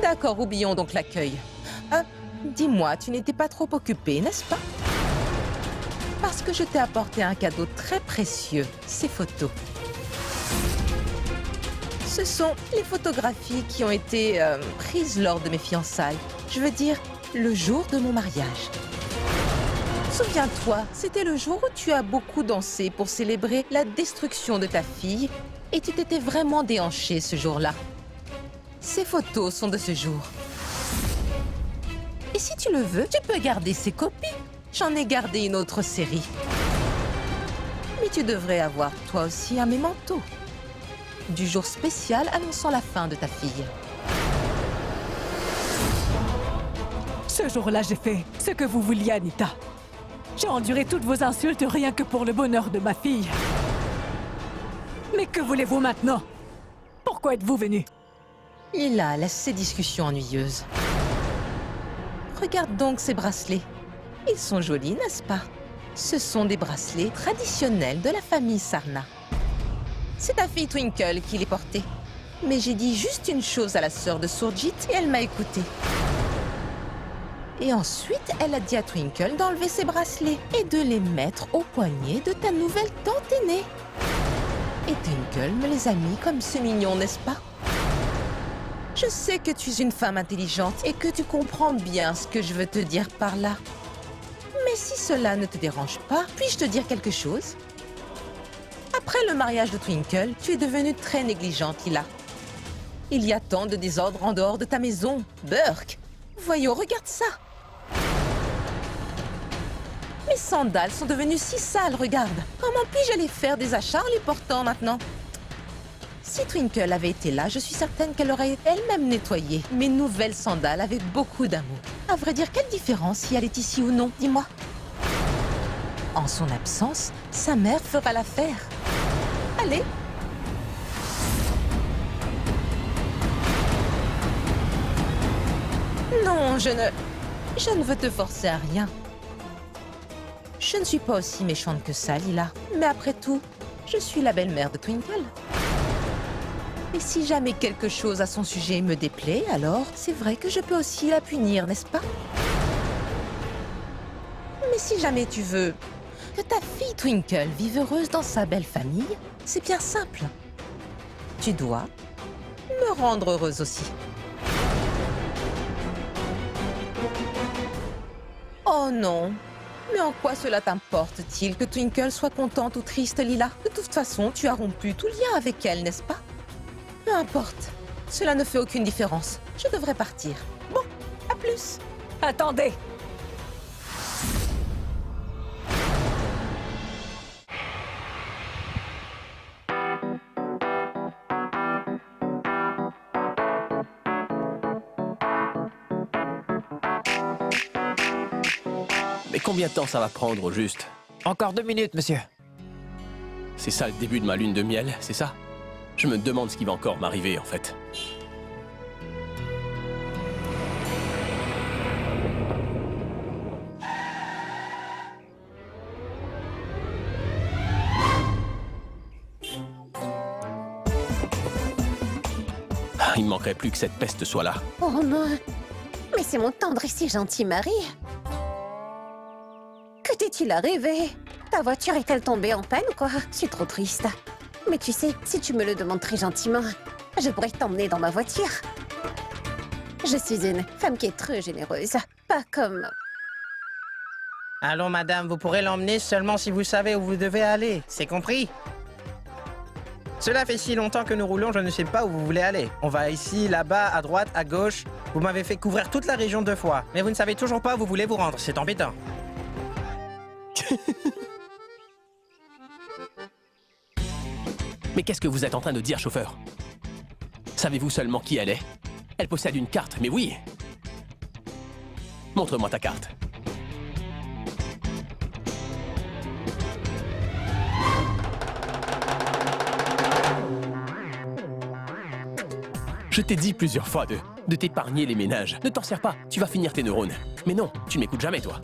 D'accord, oublions donc l'accueil. Dis-moi, tu n'étais pas trop occupée, n'est-ce pas? Parce que je t'ai apporté un cadeau très précieux, ces photos. Ce sont les photographies qui ont été prises lors de mes fiançailles. Je veux dire, le jour de mon mariage. Souviens-toi, c'était le jour où tu as beaucoup dansé pour célébrer la destruction de ta fille et tu t'étais vraiment déhanché ce jour-là. Ces photos sont de ce jour. Et si tu le veux, tu peux garder ces copies. J'en ai gardé une autre série. Mais tu devrais avoir toi aussi un mémento. Du jour spécial annonçant la fin de ta fille. Ce jour-là, j'ai fait ce que vous vouliez, Anita. J'ai enduré toutes vos insultes rien que pour le bonheur de ma fille. Mais que voulez-vous maintenant? Pourquoi êtes-vous venu? Lila, laisse ces discussions ennuyeuses. Regarde donc ces bracelets. Ils sont jolis, n'est-ce pas? Ce sont des bracelets traditionnels de la famille Sarna. C'est ta fille Twinkle qui les portait. Mais j'ai dit juste une chose à la sœur de Surjit et elle m'a écoutée. Et ensuite, elle a dit à Twinkle d'enlever ses bracelets et de les mettre au poignet de ta nouvelle tante aînée. Et Twinkle me les a mis comme c'est mignon, n'est-ce pas? Je sais que tu es une femme intelligente et que tu comprends bien ce que je veux te dire par là. Mais si cela ne te dérange pas, puis-je te dire quelque chose? Après le mariage de Twinkle, tu es devenue très négligente, Lila. Il y a tant de désordre en dehors de ta maison. Burke, voyons, regarde ça. Mes sandales sont devenues si sales, regarde. Comment puis-je aller faire des achats en les portant maintenant? Si Twinkle avait été là, je suis certaine qu'elle aurait elle-même nettoyé mes nouvelles sandales avec beaucoup d'amour. À vrai dire, quelle différence si elle est ici ou non, dis-moi? En son absence, sa mère fera l'affaire. Allez! Non, je ne veux te forcer à rien. Je ne suis pas aussi méchante que ça, Lila. Mais après tout, je suis la belle-mère de Twinkle. Et si jamais quelque chose à son sujet me déplaît, alors c'est vrai que je peux aussi la punir, n'est-ce pas? Mais si jamais tu veux que ta fille Twinkle vive heureuse dans sa belle famille, c'est bien simple. Tu dois me rendre heureuse aussi. Oh non! Mais en quoi cela t'importe-t-il que Twinkle soit contente ou triste, Lila? De toute façon, tu as rompu tout lien avec elle, n'est-ce pas? Peu importe. Cela ne fait aucune différence. Je devrais partir. Bon, à plus. Attendez! Mais combien de temps ça va prendre au juste? Encore 2 minutes, monsieur. C'est ça le début de ma lune de miel, c'est ça? Je me demande ce qui va encore m'arriver, en fait. Ah, il ne manquerait plus que cette peste soit là. Oh non! Mais c'est mon tendre et si gentil mari! Que t'est-il arrivé? Ta voiture est-elle tombée en panne ou quoi? Je suis trop triste. Mais tu sais, si tu me le demandes très gentiment, je pourrais t'emmener dans ma voiture. Je suis une femme qui est très généreuse, pas comme... Allons, madame, vous pourrez l'emmener seulement si vous savez où vous devez aller. C'est compris? Cela fait si longtemps que nous roulons, je ne sais pas où vous voulez aller. On va ici, là-bas, à droite, à gauche. Vous m'avez fait couvrir toute la région 2 fois. Mais vous ne savez toujours pas où vous voulez vous rendre. C'est embêtant. Mais qu'est-ce que vous êtes en train de dire, chauffeur? Savez-vous seulement qui elle est? Elle possède une carte, mais oui! Montre-moi ta carte. Je t'ai dit plusieurs fois de t'épargner les ménages. Ne t'en sers pas, tu vas finir tes neurones. Mais non, tu m'écoutes jamais, toi.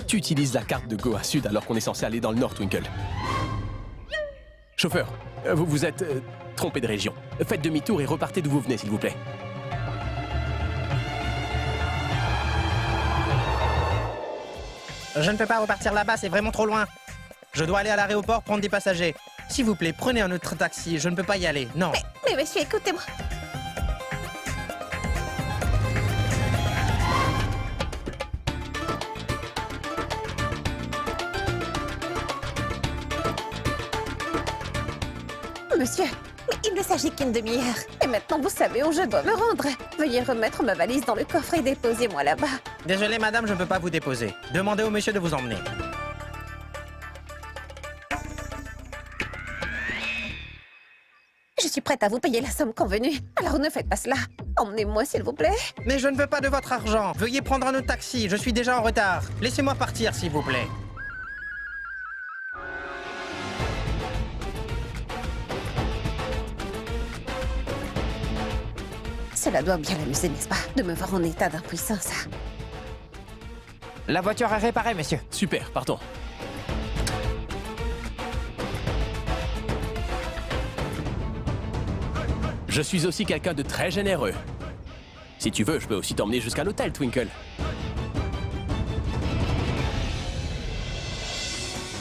Tu utilises la carte de Goa Sud alors qu'on est censé aller dans le nord, Twinkle. Chauffeur, vous vous êtes trompé de région. Faites demi-tour et repartez d'où vous venez, s'il vous plaît. Je ne peux pas repartir là-bas, c'est vraiment trop loin. Je dois aller à l'aéroport prendre des passagers. S'il vous plaît, prenez un autre taxi, je ne peux pas y aller, non. Mais monsieur, écoutez-moi. Monsieur, mais il ne s'agit qu'une demi-heure. Et maintenant, vous savez où je dois me rendre. Veuillez remettre ma valise dans le coffre et déposez-moi là-bas. Désolé madame, je ne peux pas vous déposer. Demandez au monsieur de vous emmener. Je suis prête à vous payer la somme convenue. Alors ne faites pas cela. Emmenez-moi, s'il vous plaît. Mais je ne veux pas de votre argent. Veuillez prendre un autre taxi, je suis déjà en retard. Laissez-moi partir, s'il vous plaît. Cela doit bien l'amuser, n'est-ce pas, de me voir en état d'impuissance. La voiture est réparée, monsieur. Super, partons. Je suis aussi quelqu'un de très généreux. Si tu veux, je peux aussi t'emmener jusqu'à l'hôtel, Twinkle.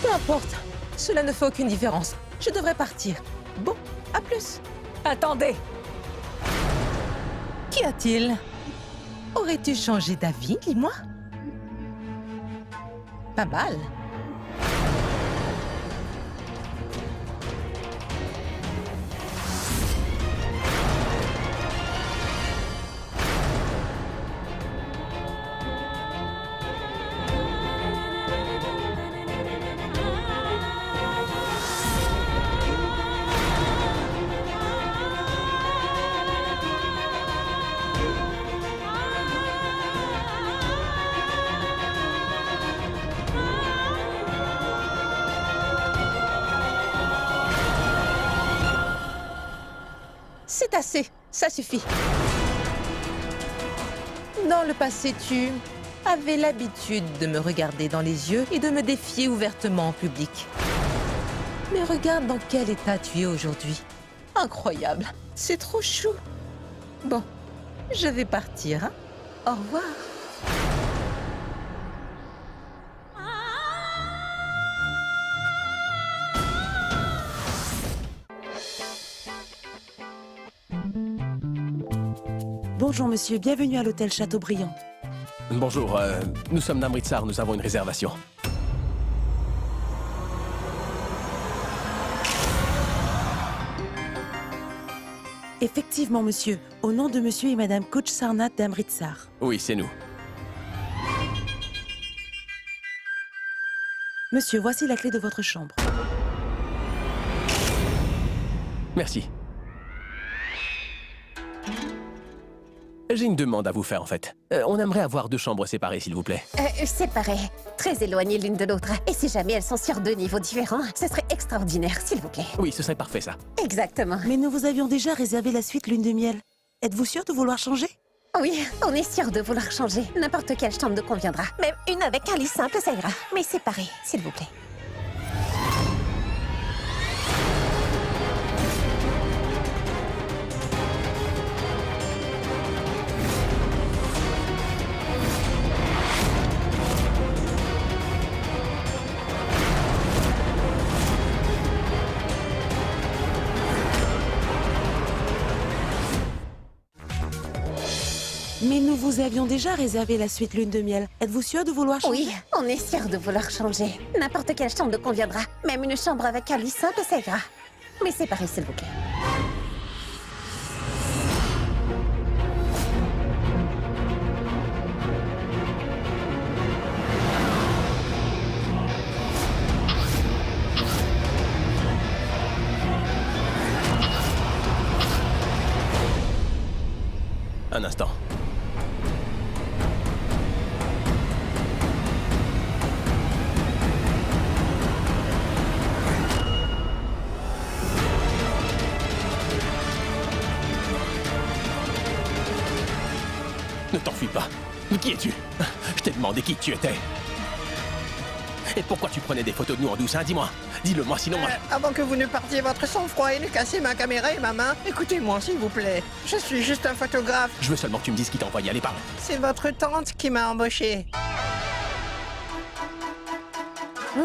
Peu importe. Cela ne fait aucune différence. Je devrais partir. Bon, à plus. Attendez! Qu'y a-t-il? Aurais-tu changé d'avis, dis-moi? Pas mal. C'est assez, ça suffit. Dans le passé, tu avais l'habitude de me regarder dans les yeux et de me défier ouvertement en public. Mais regarde dans quel état tu es aujourd'hui. Incroyable, c'est trop chou. Bon, je vais partir, hein. Au revoir. Bonjour monsieur, bienvenue à l'hôtel Châteaubriand. Bonjour, nous sommes d'Amritsar, nous avons une réservation. Effectivement monsieur, au nom de monsieur et madame Coach Sarnath d'Amritsar. Oui, c'est nous. Monsieur, voici la clé de votre chambre. Merci. J'ai une demande à vous faire, en fait. On aimerait avoir 2 chambres séparées, s'il vous plaît. Séparées, très éloignées l'une de l'autre. Et si jamais elles sont sur 2 niveaux différents, ce serait extraordinaire, s'il vous plaît. Oui, ce serait parfait, ça. Exactement. Mais nous vous avions déjà réservé la suite lune de miel. Êtes-vous sûr de vouloir changer? Oui, on est sûr de vouloir changer. N'importe quelle chambre nous conviendra. Même une avec un lit simple, ça ira. Mais séparée, s'il vous plaît. Mais nous vous avions déjà réservé la suite lune de miel. Êtes-vous sûr de vouloir changer? Oui, on est sûr de vouloir changer. N'importe quelle chambre nous conviendra. Même une chambre avec un lit simple, ça ira. Mais séparée, s'il vous plaît. Un instant. Ne t'enfuis pas. Qui es-tu? Je t'ai demandé qui tu étais. Et pourquoi tu prenais des photos de nous en douce, hein? Dis-moi. Dis-le-moi, sinon... Avant que vous ne partiez votre sang-froid et ne cassiez ma caméra et ma main, écoutez-moi s'il vous plaît. Je suis juste un photographe. Je veux seulement que tu me dises qui t'a envoyé. Allez, parle. C'est votre tante qui m'a embauché.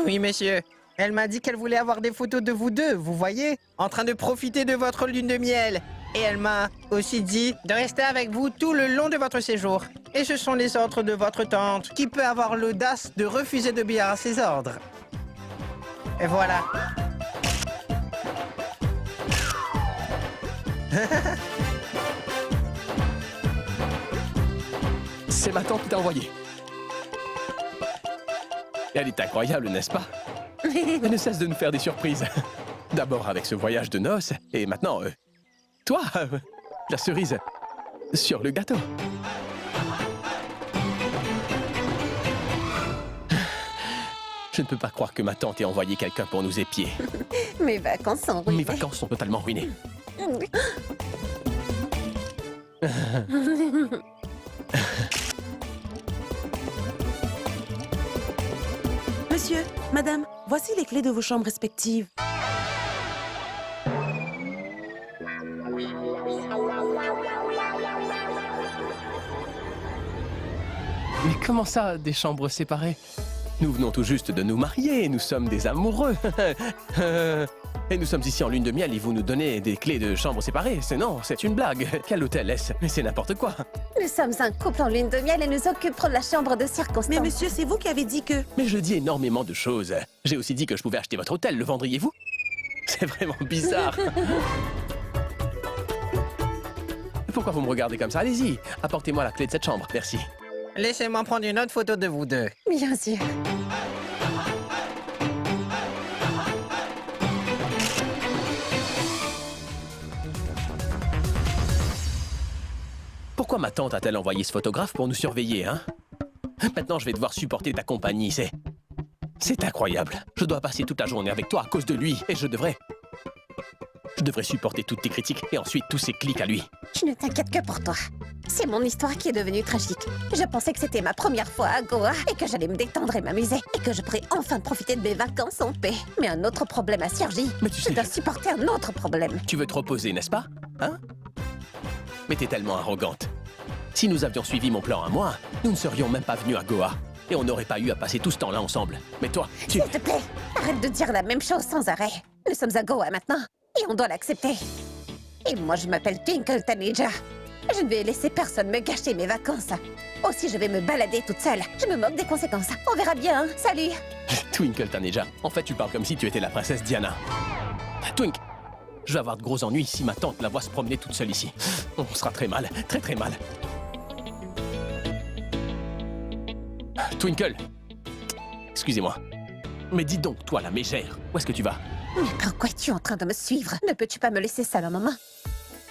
Oui, monsieur. Elle m'a dit qu'elle voulait avoir des photos de vous deux, vous voyez? En train de profiter de votre lune de miel. Et elle m'a aussi dit de rester avec vous tout le long de votre séjour. Et ce sont les ordres de votre tante qui peut avoir l'audace de refuser d'obéir à ses ordres. Et voilà. C'est ma tante qui t'a envoyé. Elle est incroyable, n'est-ce pas? Elle ne cesse de nous faire des surprises. D'abord avec ce voyage de noces, et maintenant, toi, la cerise sur le gâteau. Je ne peux pas croire que ma tante ait envoyé quelqu'un pour nous épier. Mes vacances sont ruinées. Mes vacances sont totalement ruinées. Monsieur, madame, voici les clés de vos chambres respectives. Mais comment ça, des chambres séparées? Nous venons tout juste de nous marier, nous sommes des amoureux. Et nous sommes ici en lune de miel et vous nous donnez des clés de chambres séparées. C'est une blague. Quel hôtel est-ce? Mais c'est n'importe quoi. Nous sommes un couple en lune de miel et nous occuperons la chambre de circonstance. Mais monsieur, c'est vous qui avez dit que... Mais je dis énormément de choses. J'ai aussi dit que je pouvais acheter votre hôtel. Le vendriez-vous? C'est vraiment bizarre. Pourquoi vous me regardez comme ça? Allez-y, apportez-moi la clé de cette chambre. Merci. Laissez-moi prendre une autre photo de vous deux. Bien sûr. Pourquoi ma tante a-t-elle envoyé ce photographe pour nous surveiller, hein? Maintenant, je vais devoir supporter ta compagnie, c'est incroyable. Je dois passer toute la journée avec toi à cause de lui, et je devrais supporter toutes tes critiques et ensuite tous ses clics à lui. Je ne t'inquiète que pour toi. C'est mon histoire qui est devenue tragique. Je pensais que c'était ma première fois à Goa et que j'allais me détendre et m'amuser et que je pourrais enfin profiter de mes vacances en paix. Mais un autre problème a surgi. Mais tu sais... Je dois supporter un autre problème. Tu veux te reposer, n'est-ce pas? Hein? Mais t'es tellement arrogante. Si nous avions suivi mon plan à moi, nous ne serions même pas venus à Goa. Et on n'aurait pas eu à passer tout ce temps-là ensemble. Mais toi, tu... S'il te plaît, arrête de dire la même chose sans arrêt. Nous sommes à Goa maintenant et on doit l'accepter. Et moi, je m'appelle Twinkle Taneja. Je ne vais laisser personne me gâcher mes vacances. Aussi, je vais me balader toute seule. Je me moque des conséquences. On verra bien, hein. Salut. Twinkle Taneja. En fait, tu parles comme si tu étais la princesse Diana. Twink, je vais avoir de gros ennuis si ma tante la voit se promener toute seule ici. On sera très mal, très très mal. Twinkle. Excusez-moi. Mais dis donc, toi, la mégère, où est-ce que tu vas? Mais pourquoi es-tu en train de me suivre? Ne peux-tu pas me laisser seule un moment?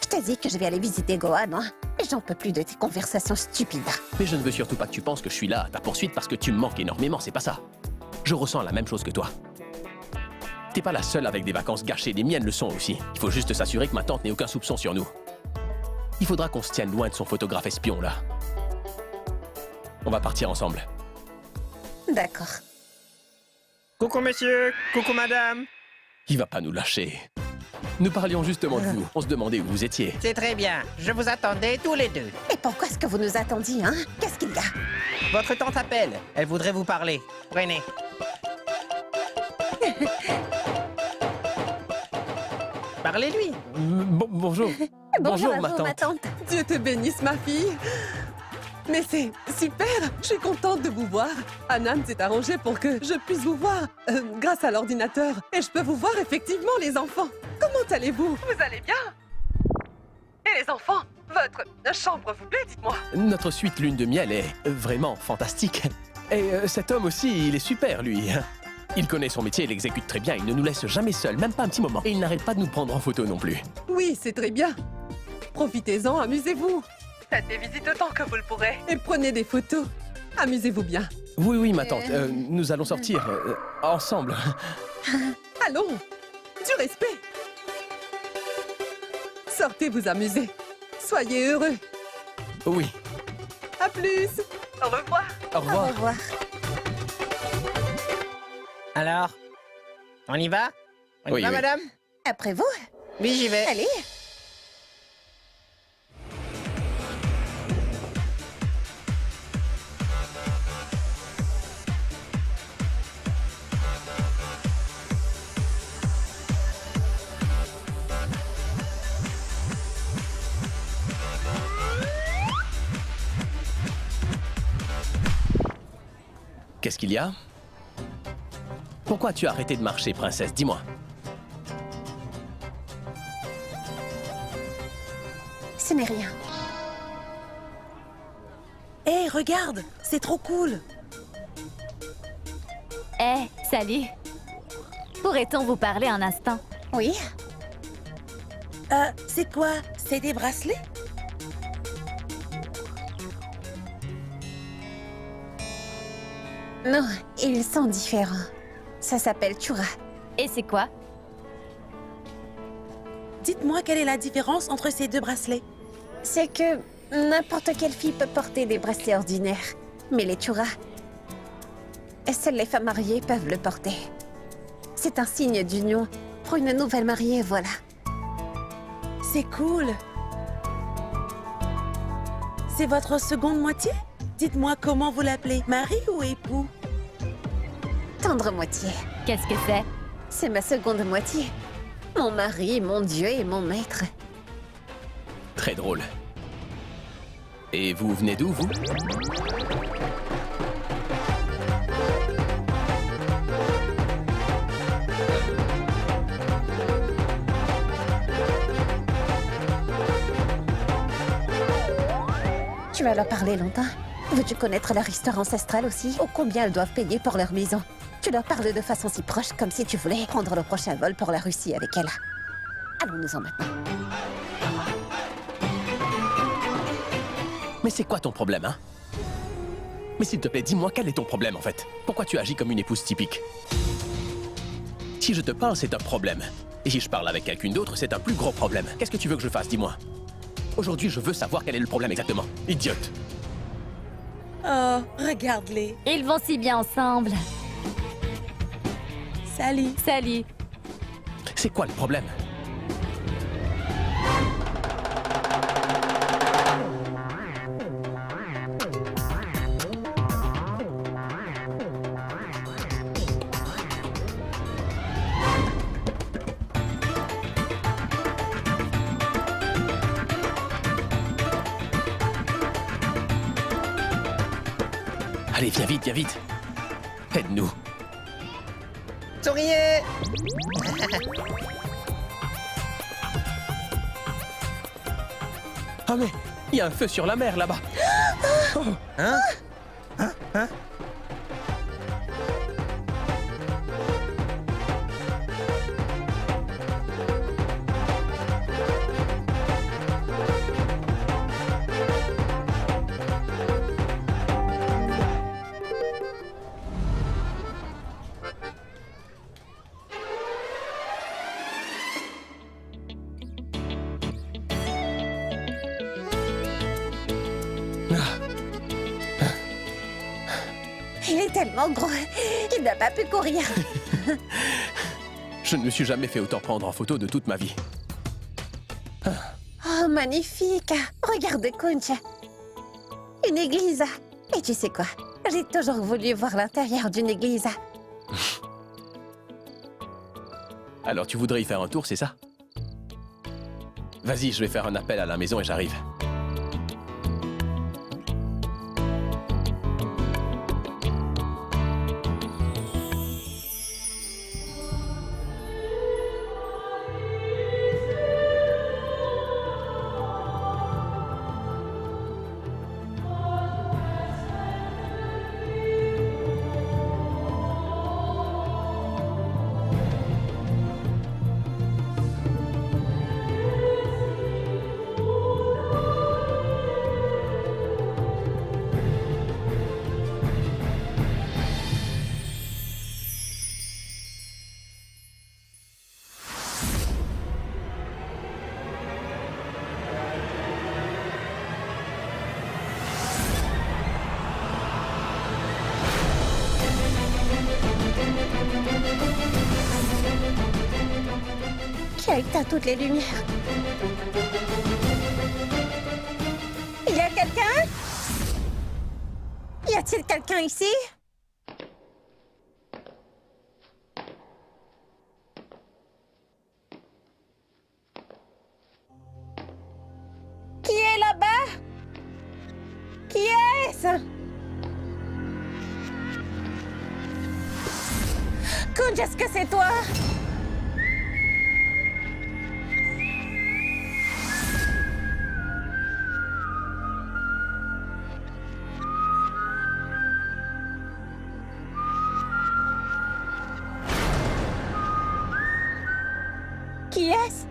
Je t'ai dit que je vais aller visiter Goa, non? J'en peux plus de tes conversations stupides. Mais je ne veux surtout pas que tu penses que je suis là à ta poursuite parce que tu me manques énormément, c'est pas ça. Je ressens la même chose que toi. T'es pas la seule avec des vacances gâchées, les miennes le sont aussi. Il faut juste s'assurer que ma tante n'ait aucun soupçon sur nous. Il faudra qu'on se tienne loin de son photographe espion, là. On va partir ensemble. D'accord. Coucou monsieur, coucou madame. Il va pas nous lâcher. Nous parlions justement de vous. On se demandait où vous étiez. C'est très bien, je vous attendais tous les deux. Et pourquoi est-ce que vous nous attendiez, hein? Qu'est-ce qu'il y a? Votre tante appelle, elle voudrait vous parler. Prenez. Parlez-lui. Bonjour. Bonjour à ma vous, tante. ma tante. Dieu te bénisse, ma fille. Mais c'est super. Je suis contente de vous voir. Anan s'est arrangé pour que je puisse vous voir grâce à l'ordinateur. Et je peux vous voir effectivement, les enfants. Comment allez-vous? Vous allez bien? Et les enfants, votre chambre vous plaît, dites-moi. Notre suite lune de miel est vraiment fantastique. Et cet homme aussi, il est super, lui. Il connaît son métier, il l'exécute très bien, il ne nous laisse jamais seuls, même pas un petit moment. Et il n'arrête pas de nous prendre en photo non plus. Oui, c'est très bien. Profitez-en, amusez-vous. Faites des visites autant que vous le pourrez. Et prenez des photos. Amusez-vous bien. Oui, ma tante, nous allons sortir ensemble. Allons, du respect. Sortez vous amuser. Soyez heureux. Oui, À plus. Au revoir. au Au revoir. revoir. Alors, on y va? On y Oui, va, oui. madame? Après vous? Oui, j'y vais. Allez. Qu'est-ce qu'il y a? Pourquoi tu as arrêté de marcher, princesse? Dis-moi. Ce n'est rien. Hé, regarde, c'est trop cool. Eh, salut. Pourrait-on vous parler un instant? Oui? C'est quoi? C'est des bracelets? Non, ils sont différents. Ça s'appelle Chura. Et c'est quoi? Dites-moi quelle est la différence entre ces deux bracelets. C'est que n'importe quelle fille peut porter des bracelets ordinaires. Mais les Chura, seules les femmes mariées peuvent le porter. C'est un signe d'union pour une nouvelle mariée, voilà. C'est cool. C'est votre seconde moitié? Dites-moi comment vous l'appelez, mari ou époux? Tendre moitié. Qu'est-ce que c'est? C'est ma seconde moitié. Mon mari, mon Dieu et mon maître. Très drôle. Et vous venez d'où, vous? Tu vas leur parler longtemps? Veux-tu connaître leur histoire ancestrale aussi? Ou combien elles doivent payer pour leur maison? Tu leur parles de façon si proche, comme si tu voulais prendre le prochain vol pour la Russie avec elle. Allons-nous-en maintenant. Mais c'est quoi ton problème, hein? Mais s'il te plaît, dis-moi, quel est ton problème, en fait? Pourquoi tu agis comme une épouse typique? Si je te parle, c'est un problème. Et si je parle avec quelqu'un d'autre, c'est un plus gros problème. Qu'est-ce que tu veux que je fasse, dis-moi? Aujourd'hui, je veux savoir quel est le problème exactement. Idiote! Oh, regarde-les. Ils vont si bien ensemble. Salut. Salut. C'est quoi le problème? Allez, viens vite, viens vite. Aide-nous. Souriez! Ah mais, il y a un feu sur la mer là-bas. Hein? Il est tellement gros qu'il n'a pas pu courir. Je ne me suis jamais fait autant prendre en photo de toute ma vie. Oh, magnifique! Regarde, Kunch. Une église. Et tu sais quoi? J'ai toujours voulu voir l'intérieur d'une église. Alors tu voudrais y faire un tour, c'est ça? Vas-y, je vais faire un appel à la maison et j'arrive. Qui a éteint toutes les lumières? Il y a quelqu'un? Y a-t-il quelqu'un ici? Qui est là-bas? Qui est-ce? Kunj, est-ce que c'est toi? Qui est-ce?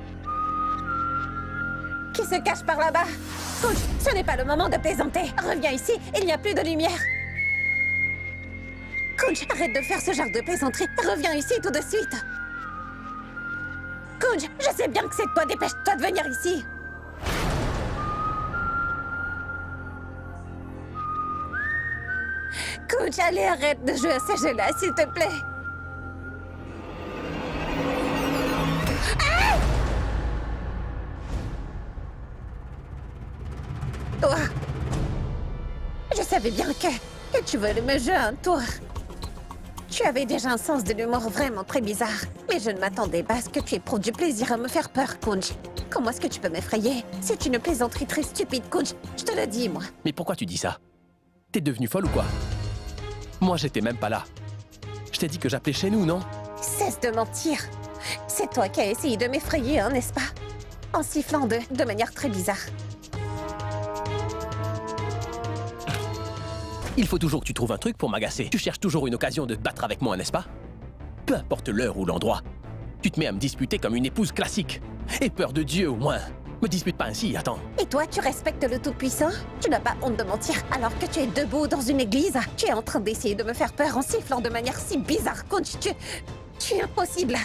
Qui se cache par là-bas? Kunj, ce n'est pas le moment de plaisanter. Reviens ici, il n'y a plus de lumière. Kunj, arrête de faire ce genre de plaisanterie. Reviens ici tout de suite. Kunj, je sais bien que c'est toi. Dépêche-toi de venir ici. Kunj, allez, arrête de jouer à ces jeux-là, s'il te plaît. Ah! Toi, je savais bien que tu voulais me jouer un tour. Tu avais déjà un sens de l'humour vraiment très bizarre. Mais je ne m'attendais pas à ce que tu éprouves du plaisir à me faire peur, Kunj. Comment est-ce que tu peux m'effrayer? C'est une plaisanterie très stupide, Kunj. Je te le dis, moi. Mais pourquoi tu dis ça? T'es devenue folle ou quoi? Moi, j'étais même pas là. Je t'ai dit que j'appelais chez nous, non? Cesse de mentir. C'est toi qui as essayé de m'effrayer, hein, n'est-ce pas? En sifflant de manière très bizarre. Il faut toujours que tu trouves un truc pour m'agacer. Tu cherches toujours une occasion de te battre avec moi, n'est-ce pas? Peu importe l'heure ou l'endroit. Tu te mets à me disputer comme une épouse classique. Aie peur de Dieu, au moins. Me dispute pas ainsi, attends. Et toi, tu respectes le Tout-Puissant? Tu n'as pas honte de mentir alors que tu es debout dans une église? Tu es en train d'essayer de me faire peur en sifflant de manière si bizarre, Kunj. Tu es impossible.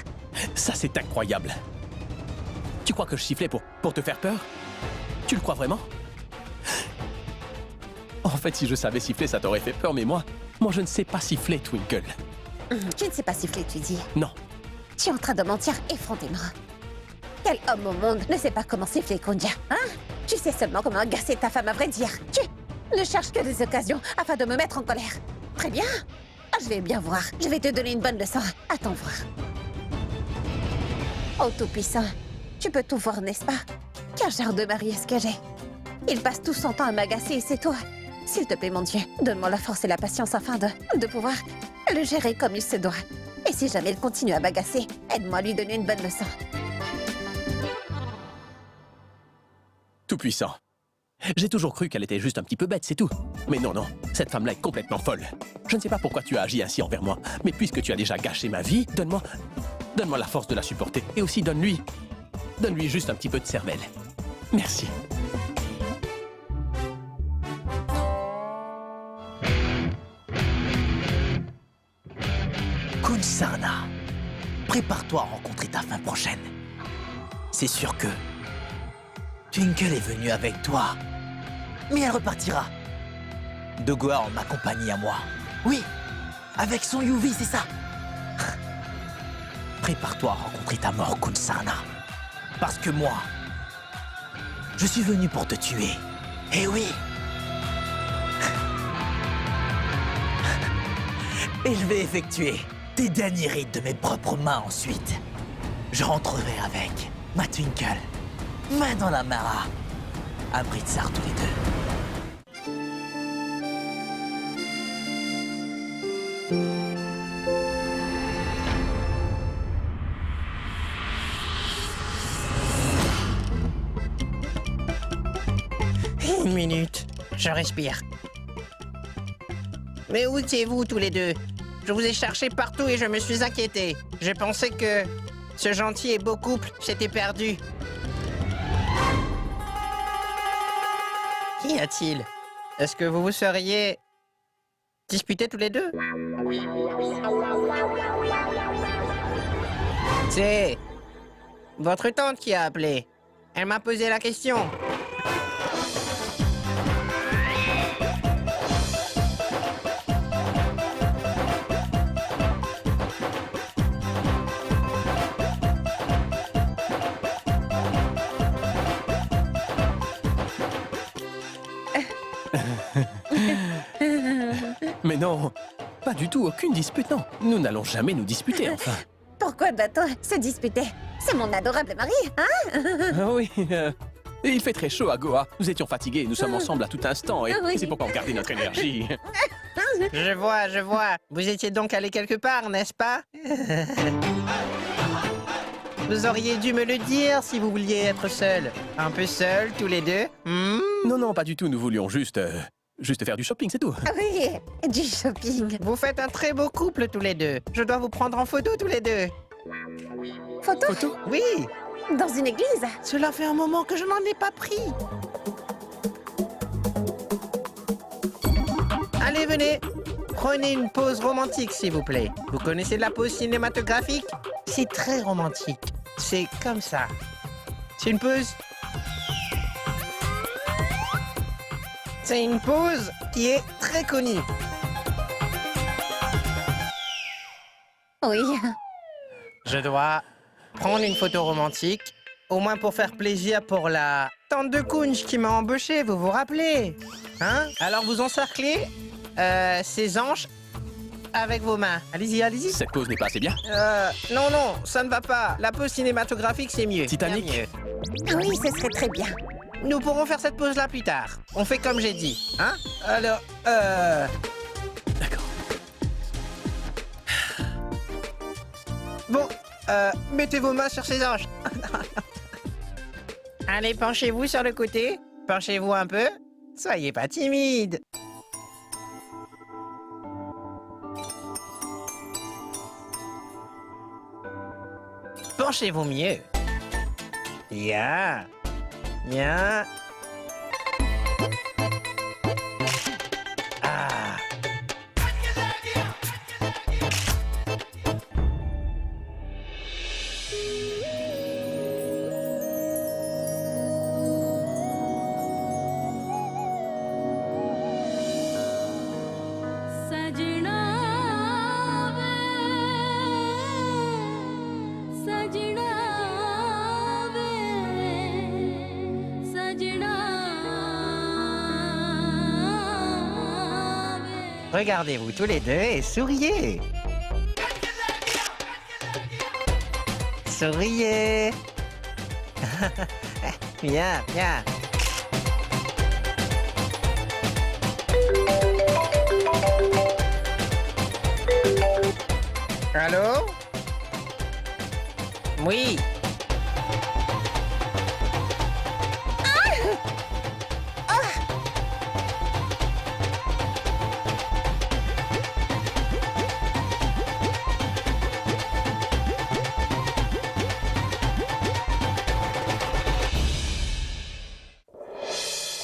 Ça, c'est incroyable. Tu crois que je sifflais pour te faire peur? Tu le crois vraiment? En fait, si je savais siffler, ça t'aurait fait peur, mais moi, je ne sais pas siffler, Twinkle. Tu ne sais pas siffler, tu dis. Non. Tu es en train de mentir effrontément. Quel homme au monde ne sait pas comment siffler, Kunj, hein? Tu sais seulement comment agacer ta femme, à vrai dire. Tu ne cherches que des occasions afin de me mettre en colère. Très bien. Je vais bien voir. Je vais te donner une bonne leçon. Attends voir. Oh, Tout-Puissant, tu peux tout voir, n'est-ce pas? Quel genre de mari est-ce que j'ai? Il passe tout son temps à m'agacer et c'est toi. S'il te plaît, mon Dieu, donne-moi la force et la patience afin de pouvoir le gérer comme il se doit. Et si jamais il continue à m'agacer, aide-moi à lui donner une bonne leçon. Tout-Puissant. J'ai toujours cru qu'elle était juste un petit peu bête, c'est tout. Mais non, cette femme-là est complètement folle. Je ne sais pas pourquoi tu as agi ainsi envers moi, mais puisque tu as déjà gâché ma vie, donne-moi la force de la supporter. Et aussi donne-lui juste un petit peu de cervelle. Merci. Kunj Sarna, prépare-toi à rencontrer ta fin prochaine. C'est sûr que Twinkle est venue avec toi, mais elle repartira. Dogoa en ma compagnie à moi. Oui, avec son Yuvi, c'est ça. Prépare-toi à rencontrer ta mort, Kunj Sarna. Parce que moi, je suis venu pour te tuer. Eh oui. Et je vais effectuer tes derniers rites de mes propres mains ensuite. Je rentrerai avec ma Twinkle, main dans la Mara, à Britsar tous les deux. Une minute, je respire. Mais où étiez-vous tous les deux? Je vous ai cherché partout et je me suis inquiété. Je pensais que ce gentil et beau couple s'était perdu. Qu'y a-t-il? Est-ce que vous vous seriez disputés tous les deux? C'est votre tante qui a appelé. Elle m'a posé la question. Mais non, pas du tout, aucune dispute, non. Nous n'allons jamais nous disputer, enfin. Pourquoi doit-on se disputer? C'est mon adorable mari, hein? Ah oui, il fait très chaud à Goa. Nous étions fatigués, nous sommes ensemble à tout instant, et Oui. c'est pourquoi on gardait notre énergie. Je vois, je vois. Vous étiez donc allé quelque part, n'est-ce pas? Vous auriez dû me le dire si vous vouliez être seul. Un peu seul, tous les deux. Non, non, pas du tout. Nous voulions juste faire du shopping, c'est tout. Ah oui, du shopping. Vous faites un très beau couple, tous les deux. Je dois vous prendre en photo, tous les deux. Photo Oui, dans une église? cela fait un moment que je n'en ai pas pris. Allez, venez. Prenez une pause romantique, s'il vous plaît. Vous connaissez la pause cinématographique? C'est très romantique. C'est comme ça. C'est une pause. C'est une pause qui est très connue. Oui. Je dois prendre une photo romantique, au moins pour faire plaisir pour la tante de Kunj qui m'a embauché, vous vous rappelez? Hein? Alors vous encerclez ces hanches avec vos mains. Allez-y, allez-y. Cette pause n'est pas assez bien. Non, non, ça ne va pas. La pause cinématographique, c'est mieux. Titanic. Bien mieux. Oui, ce serait très bien. Nous pourrons faire cette pause-là plus tard. On fait comme j'ai dit, hein? Alors, D'accord. Bon, mettez vos mains sur ces hanches. Allez, penchez-vous sur le côté. Penchez-vous un peu. Soyez pas timide. Penchez-vous mieux. Bien. Bien. Ah. सजना वे सजना वे सजना वे Regardez-vous tous les deux et souriez. Souriez. Bien, bien. Allô? Oui.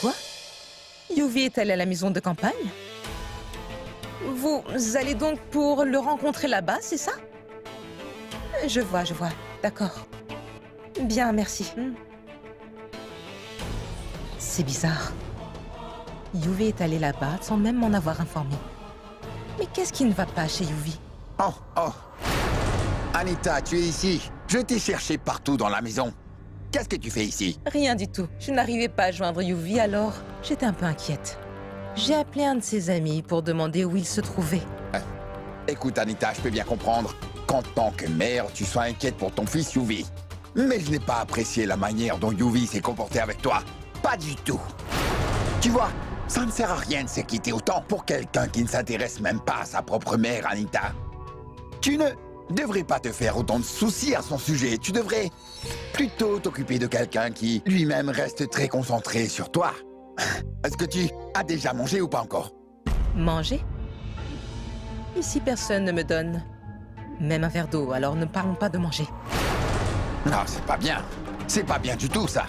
Quoi? Yuvi est allé à la maison de campagne? Vous allez donc pour le rencontrer là-bas, c'est ça? Je vois, d'accord. Bien, merci. C'est bizarre. Yuvi est allé là-bas sans même m'en avoir informé. Mais qu'est-ce qui ne va pas chez Yuvi? Oh, oh. Anita, tu es ici. Je t'ai cherché partout dans la maison. Qu'est-ce que tu fais ici? Rien du tout. Je n'arrivais pas à joindre Yuvi, alors j'étais un peu inquiète. J'ai appelé un de ses amis pour demander où il se trouvait. Écoute, Anita, je peux bien comprendre qu'en tant que mère, tu sois inquiète pour ton fils Yuvi. Mais je n'ai pas apprécié la manière dont Yuvi s'est comporté avec toi. Pas du tout. Tu vois, ça ne sert à rien de se quitter autant pour quelqu'un qui ne s'intéresse même pas à sa propre mère, Anita. Tu ne devrais pas te faire autant de soucis à son sujet. Tu devrais plutôt t'occuper de quelqu'un qui lui-même reste très concentré sur toi. Est-ce que tu as déjà mangé ou pas encore? Manger? Ici, personne ne me donne même un verre d'eau, alors ne parlons pas de manger. Non, c'est pas bien. C'est pas bien du tout, ça.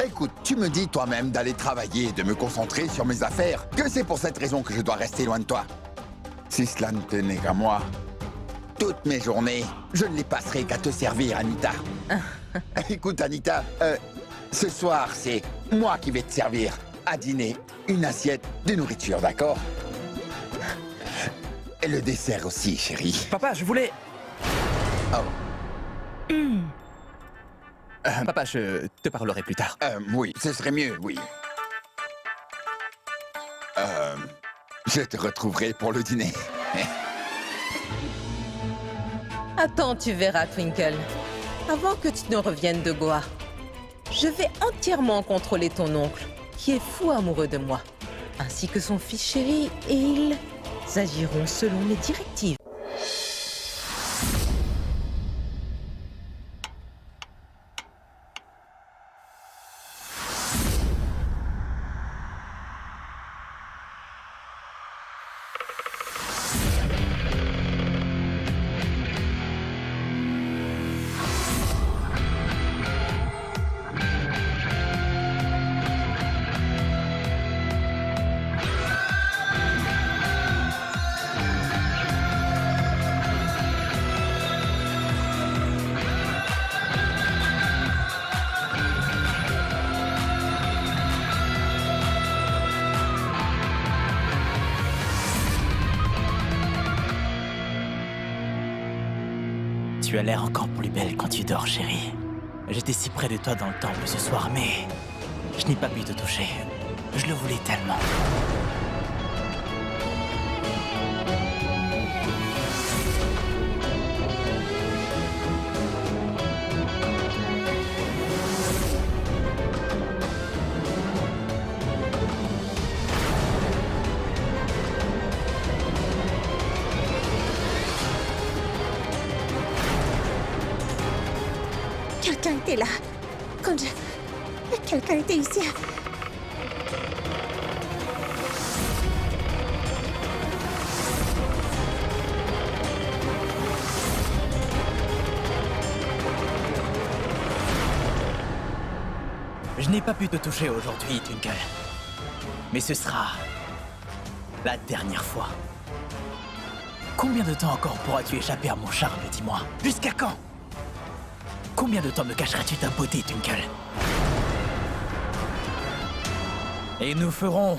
Écoute, tu me dis toi-même d'aller travailler et de me concentrer sur mes affaires, que c'est pour cette raison que je dois rester loin de toi. Si cela ne tenait qu'à moi, toutes mes journées, je ne les passerai qu'à te servir, Anita. Écoute, Anita, ce soir, c'est moi qui vais te servir à dîner une assiette de nourriture, d'accord? Et le dessert aussi, chérie. Papa, je voulais... Oh. Papa, je te parlerai plus tard. Oui, ce serait mieux, oui. Je te retrouverai pour le dîner. Attends, tu verras, Twinkle. Avant que tu ne reviennes de Goa, je vais entièrement contrôler ton oncle, qui est fou amoureux de moi, ainsi que son fils chéri, et il agiront selon les directives. Tu as l'air encore plus belle quand tu dors, chérie. J'étais si près de toi dans le temple ce soir, mais je n'ai pas pu te toucher. Je le voulais tellement. Quelqu'un était là. Quand quelqu'un était ici. Je n'ai pas pu te toucher aujourd'hui, Twinkle. Mais ce sera la dernière fois. Combien de temps encore pourras-tu échapper à mon charme, dis-moi? Jusqu'à quand? Combien de temps me cacheras-tu ta beauté, Twinkle? Et nous ferons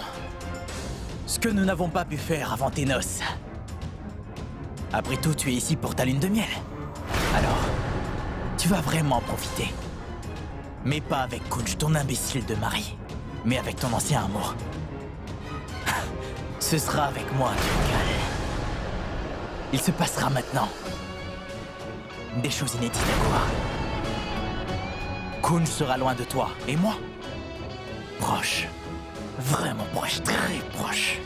ce que nous n'avons pas pu faire avant tes noces. Après tout, tu es ici pour ta lune de miel. Alors, tu vas vraiment profiter. Mais pas avec Kunj, ton imbécile de mari, mais avec ton ancien amour. Ce sera avec moi, Twinkle. Il se passera maintenant des choses inédites à voir. Kunj sera loin de toi, et moi, proche. Vraiment proche, très proche.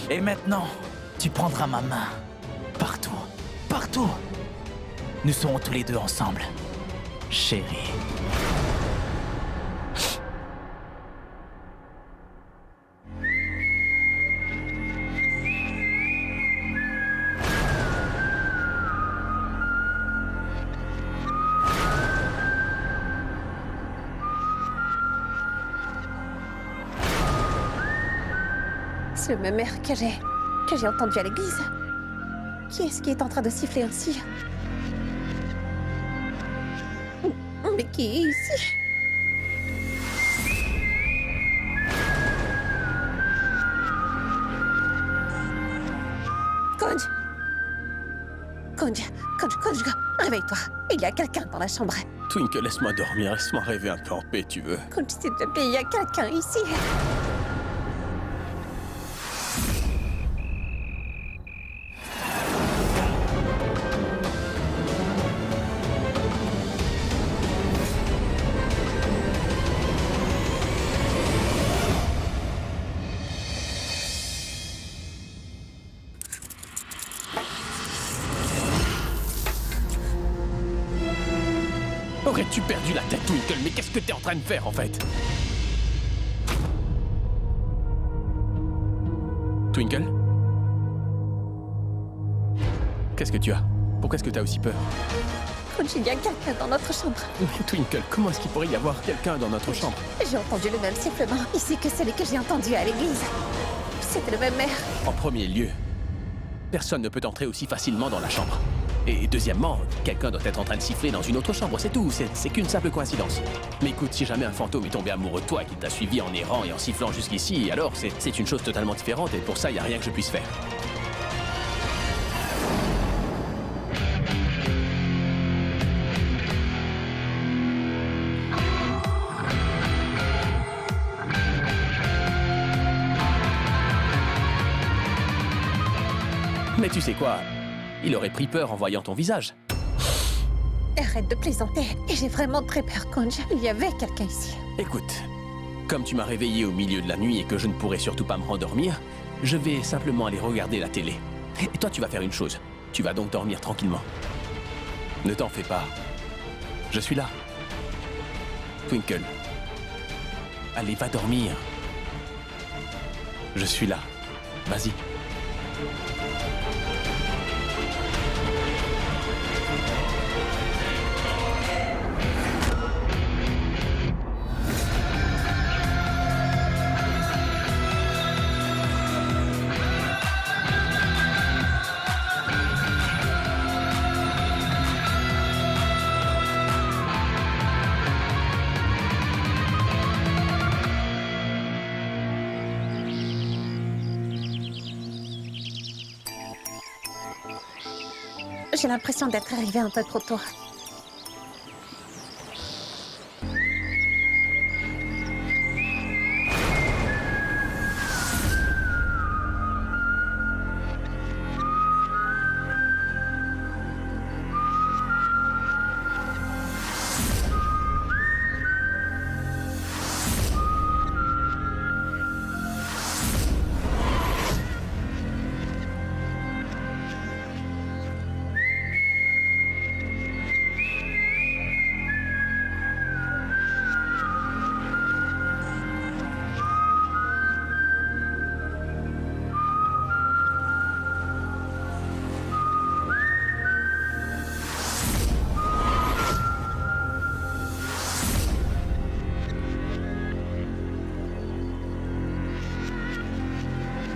Et maintenant, tu prendras ma main. Partout, partout. Nous serons tous les deux ensemble, chérie. C'est le même air que j'ai entendu à l'église. Qui est-ce qui est en train de siffler ainsi? Mais qui est ici? Kunj, réveille-toi. Il y a quelqu'un dans la chambre. Twinkle, laisse-moi dormir, laisse-moi rêver un peu en paix, tu veux. Kunj, s'il te plaît, il y a quelqu'un ici. Aurais-tu perdu la tête, Twinkle? Mais qu'est-ce que t'es en train de faire, en fait? Twinkle? Qu'est-ce que tu as? Pourquoi est-ce que t'as aussi peur? Kunj, il y a quelqu'un dans notre chambre. Mais Twinkle, comment est-ce qu'il pourrait y avoir quelqu'un dans notre chambre? J'ai entendu le même sifflement ici que celui que j'ai entendu à l'église. C'était le même air. En premier lieu, personne ne peut entrer aussi facilement dans la chambre. Et deuxièmement, quelqu'un doit être en train de siffler dans une autre chambre, c'est tout, c'est qu'une simple coïncidence. Mais écoute, si jamais un fantôme est tombé amoureux de toi et qu'il t'a suivi en errant et en sifflant jusqu'ici, alors c'est une chose totalement différente et pour ça, il n'y a rien que je puisse faire. Mais tu sais quoi? Il aurait pris peur en voyant ton visage. Arrête de plaisanter. Et j'ai vraiment très peur, Kunj. Il y avait quelqu'un ici. Écoute, comme tu m'as réveillé au milieu de la nuit et que je ne pourrais surtout pas me rendormir, Je vais simplement aller regarder la télé. Et toi, tu vas faire une chose. Tu vas donc dormir tranquillement. Ne t'en fais pas. Je suis là. Twinkle. Allez, va dormir. Je suis là. Vas-y. J'ai l'impression d'être arrivée un peu trop tôt.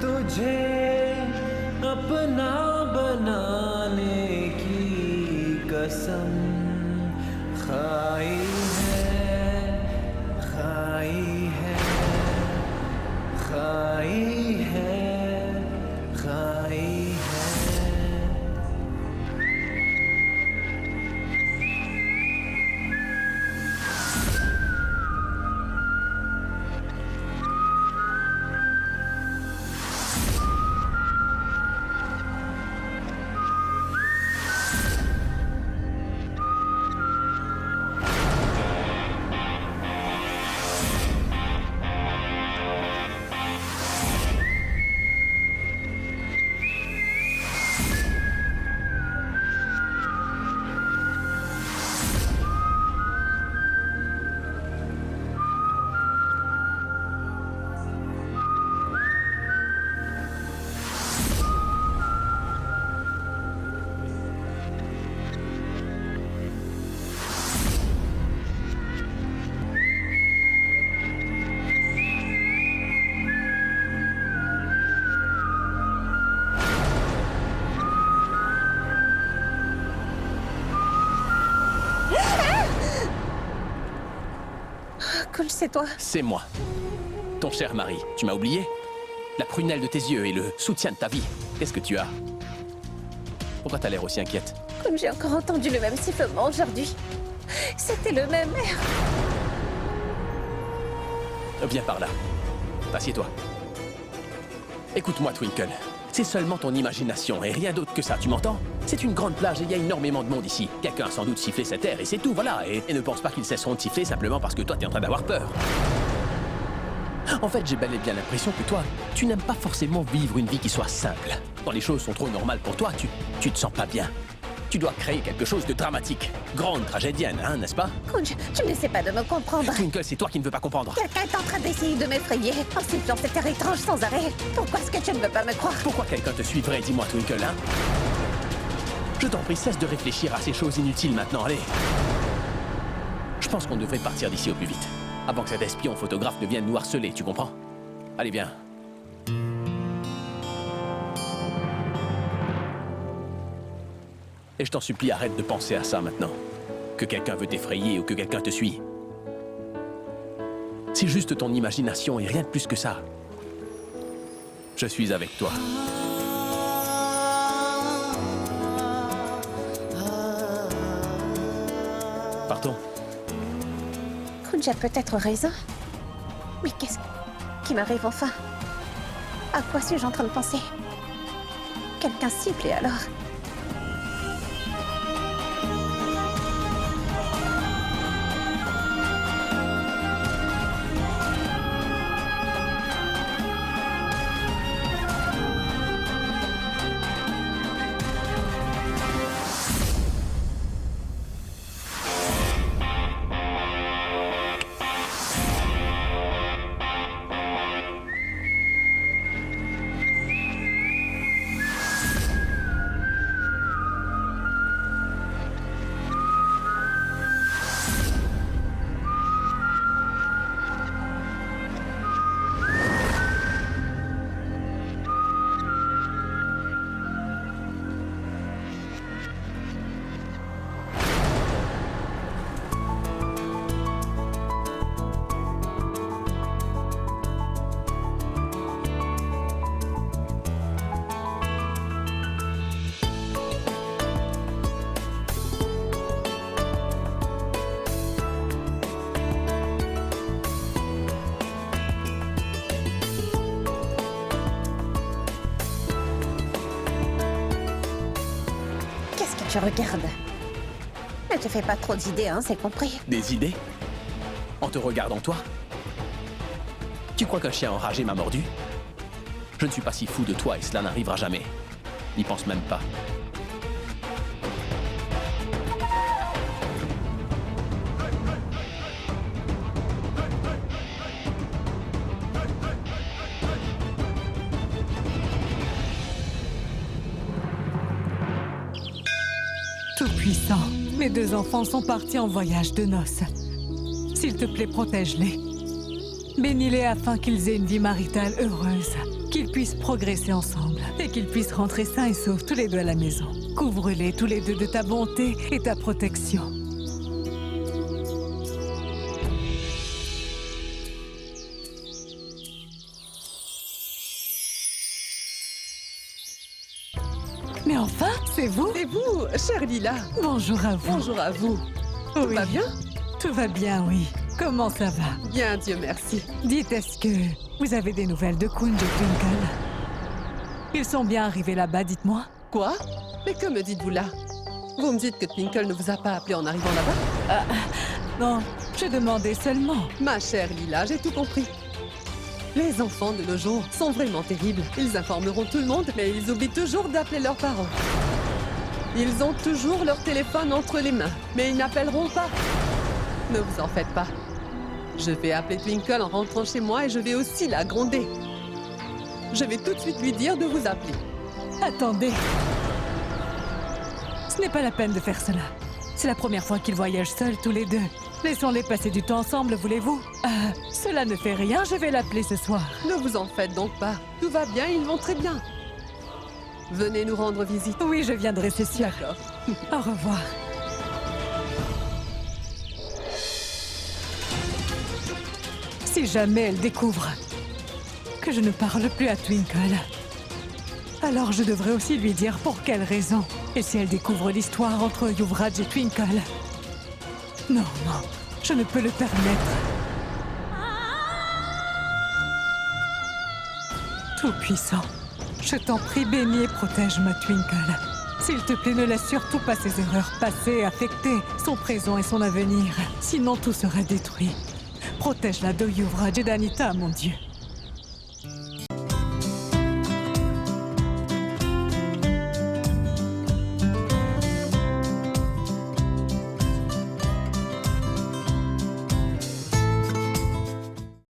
तुझे अपना बनाने की कसम खाई है खाई है खाई है खाई है Cool, c'est toi. C'est moi. Ton cher mari. Tu m'as oublié? La prunelle de tes yeux et le soutien de ta vie. Qu'est-ce que tu as? Pourquoi t'as l'air aussi inquiète? Comme j'ai encore entendu le même sifflement aujourd'hui. C'était le même air. Viens par là. Assieds-toi. Écoute-moi, Twinkle. C'est seulement ton imagination et rien d'autre que ça, tu m'entends? C'est une grande plage et il y a énormément de monde ici. Quelqu'un a sans doute sifflé cet air et c'est tout, voilà. Et ne pense pas qu'ils cesseront de siffler simplement parce que toi t'es en train d'avoir peur. En fait, j'ai bel et bien l'impression que toi, tu n'aimes pas forcément vivre une vie qui soit simple. Quand les choses sont trop normales pour toi, tu te sens pas bien. Tu dois créer quelque chose de dramatique. Grande tragédienne, hein, n'est-ce pas? Kunj, tu n'essaies pas de me comprendre. Twinkle, c'est toi qui ne veux pas comprendre. Quelqu'un est en train d'essayer de m'effrayer en sifflant cet air étrange sans arrêt. Pourquoi est-ce que tu ne veux pas me croire? Pourquoi quelqu'un te suivrait, dis-moi, Twinkle, hein? Je t'en prie, cesse de réfléchir à ces choses inutiles maintenant, allez. Je pense qu'on devrait partir d'ici au plus vite. Avant que cet espion photographe ne vienne nous harceler, tu comprends? Allez, viens. Et je t'en supplie, arrête de penser à ça maintenant. Que quelqu'un veut t'effrayer ou que quelqu'un te suit. C'est juste ton imagination et rien de plus que ça. Je suis avec toi. Partons. Kunj a peut-être raison. Mais qu'est-ce qui m'arrive enfin? À quoi suis-je en train de penser? Quelqu'un sifflait alors? tu regardes. Ne te fais pas trop d'idées, hein, c'est compris. Des idées? En te regardant toi? Tu crois qu'un chien enragé m'a mordu? Je ne suis pas si fou de toi et cela n'arrivera jamais. N'y pense même pas. Tout-puissant, mes 2 enfants sont partis en voyage de noces. S'il te plaît, protège-les. Bénis-les afin qu'ils aient une vie maritale heureuse, qu'ils puissent progresser ensemble et qu'ils puissent rentrer sains et saufs tous les 2 à la maison. Couvre-les tous les 2 de ta bonté et ta protection. Mais enfin, c'est vous? C'est vous, chère Lila. Bonjour à vous. Bonjour à vous. Tout Oui. va bien? Tout va bien, oui. Comment ça va? Bien, Dieu merci. Dites, est-ce que vous avez des nouvelles de Kunj et Twinkle? Ils sont bien arrivés là-bas, dites-moi. Quoi? Mais que me dites-vous là? Vous me dites que Twinkle ne vous a pas appelé en arrivant là-bas? Non, je demandais seulement. Ma chère Lila, j'ai tout compris. Les enfants de nos jours sont vraiment terribles. Ils informeront tout le monde, mais ils oublient toujours d'appeler leurs parents. Ils ont toujours leur téléphone entre les mains, mais ils n'appelleront pas. Ne vous en faites pas. Je vais appeler Twinkle en rentrant chez moi et je vais aussi la gronder. Je vais tout de suite lui dire de vous appeler. Attendez. Ce n'est pas la peine de faire cela. C'est la première fois qu'ils voyagent seuls tous les 2. Laissons-les passer du temps ensemble, voulez-vous? Cela ne fait rien, je vais l'appeler ce soir. Ne vous en faites donc pas. Tout va bien, ils vont très bien. Venez nous rendre visite. Oui, je viendrai, c'est sûr. D'accord. Au revoir. Si jamais elle découvre que je ne parle plus à Twinkle, alors je devrais aussi lui dire pour quelle raison. Et si elle découvre l'histoire entre Yuvraj et Twinkle? Non, non, je ne peux le permettre. Tout-puissant, je t'en prie, bénis et protège ma Twinkle. S'il te plaît, ne laisse surtout pas ses erreurs passées affecter son présent et son avenir. Sinon, tout sera détruit. Protège-la de Yuvraj et d'Anita, mon Dieu.